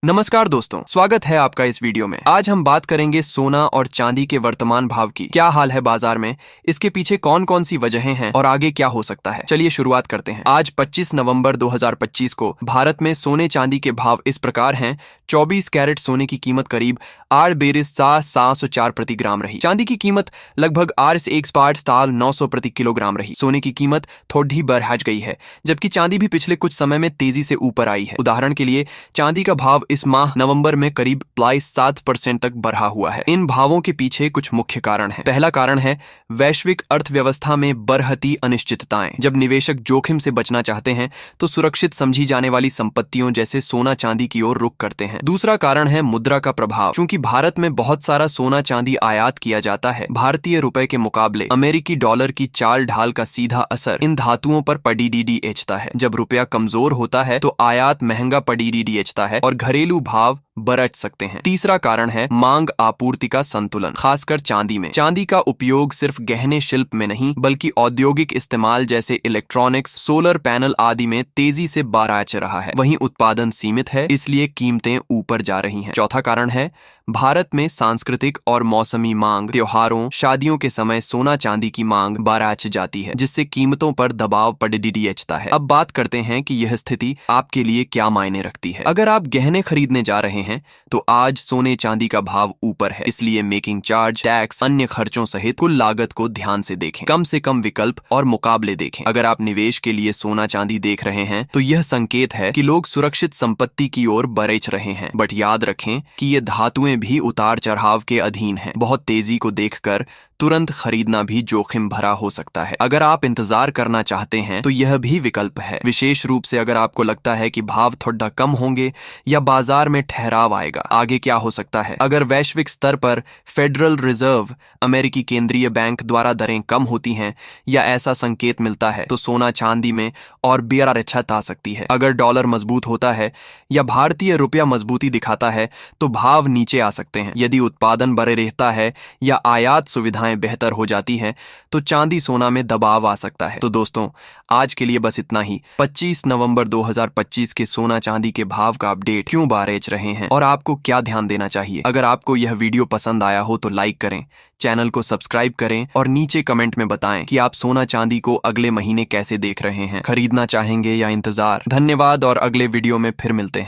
नमस्कार दोस्तों, स्वागत है आपका इस वीडियो में। आज हम बात करेंगे सोना और चांदी के वर्तमान भाव की। क्या हाल है बाजार में, इसके पीछे कौन कौन सी वजहें हैं और आगे क्या हो सकता है। चलिए शुरुआत करते हैं। आज 25 नवंबर 2025 को भारत में सोने चांदी के भाव इस प्रकार हैं। 24 कैरेट सोने की कीमत करीब 8,704 प्रति ग्राम रही। चांदी की कीमत लगभग 900 प्रति किलोग्राम रही। सोने की कीमत थोड़ी बढ़ गई है, जबकि चांदी भी पिछले कुछ समय में तेजी से ऊपर आई है। उदाहरण के लिए चांदी का भाव इस माह नवंबर में करीब 7% तक बढ़ा हुआ है। इन भावों के पीछे कुछ मुख्य कारण हैं। पहला कारण है वैश्विक अर्थव्यवस्था में बढ़ती अनिश्चितताएं। जब निवेशक जोखिम से बचना चाहते हैं तो सुरक्षित समझी जाने वाली संपत्तियों जैसे सोना चांदी की ओर रुख करते हैं। दूसरा कारण है मुद्रा का प्रभाव। चूंकि भारत में बहुत सारा सोना चांदी आयात किया जाता है, भारतीय रुपए के मुकाबले अमेरिकी डॉलर की चाल ढाल का सीधा असर इन धातुओं पर पड़ता है। जब रुपया कमजोर होता है तो आयात महंगा पड़ता है और घरेलू भाव बढ़ सकते हैं। तीसरा कारण है मांग आपूर्ति का संतुलन, खासकर चांदी में। चांदी का उपयोग सिर्फ गहने शिल्प में नहीं बल्कि औद्योगिक इस्तेमाल जैसे इलेक्ट्रॉनिक्स, सोलर पैनल आदि में तेजी से बढ़ रहा है। वहीं उत्पादन सीमित है, इसलिए कीमतें ऊपर जा रही हैं। चौथा कारण है भारत में सांस्कृतिक और मौसमी मांग। त्योहारों, शादियों के समय सोना चांदी की मांग बढ़ जाती है, जिससे कीमतों पर दबाव पड़ता है। अब बात करते हैं कि यह स्थिति आपके लिए क्या मायने रखती है। अगर आप गहने खरीदने जा रहे हैं तो आज सोने चांदी का भाव ऊपर है, इसलिए मेकिंग चार्ज, टैक्स, अन्य खर्चों सहित कुल लागत को ध्यान से देखें। कम से कम विकल्प और मुकाबले देखें। अगर आप निवेश के लिए सोना चांदी देख रहे हैं तो यह संकेत है कि लोग सुरक्षित संपत्ति की ओर बढ़ रहे हैं। बट याद रखें कि ये धातुएं भी उतार चढ़ाव के अधीन हैं। बहुत तेजी को देखकर तुरंत खरीदना भी जोखिम भरा हो सकता है। अगर आप इंतजार करना चाहते हैं तो यह भी विकल्प है, विशेष रूप से अगर आपको लगता है कि भाव थोड़ा कम होंगे या बाजार में ठहराव आएगा। आगे क्या हो सकता है? अगर वैश्विक स्तर पर फेडरल रिजर्व, अमेरिकी केंद्रीय बैंक द्वारा दरें कम होती हैं या ऐसा संकेत मिलता है तो सोना चांदी में और बेअरारक्षत आ सकती है। अगर डॉलर मजबूत होता है या भारतीय रुपया मजबूती दिखाता है तो भाव नीचे आ सकते हैं। यदि उत्पादन बढ़े रहता है या आयात सुविधाएं बेहतर हो जाती है तो चांदी सोना में दबाव आ सकता है। तो दोस्तों, आज के लिए बस इतना ही। 25 नवंबर 2025 के सोना चांदी के भाव का अपडेट क्यों बारेच रहे हैं और आपको क्या ध्यान देना चाहिए। अगर आपको यह वीडियो पसंद आया हो तो लाइक करें, चैनल को सब्सक्राइब करें और नीचे कमेंट में बताएं कि आप सोना चांदी को अगले महीने कैसे देख रहे हैं। खरीदना चाहेंगे या इंतजार। धन्यवाद और अगले वीडियो में फिर मिलते हैं।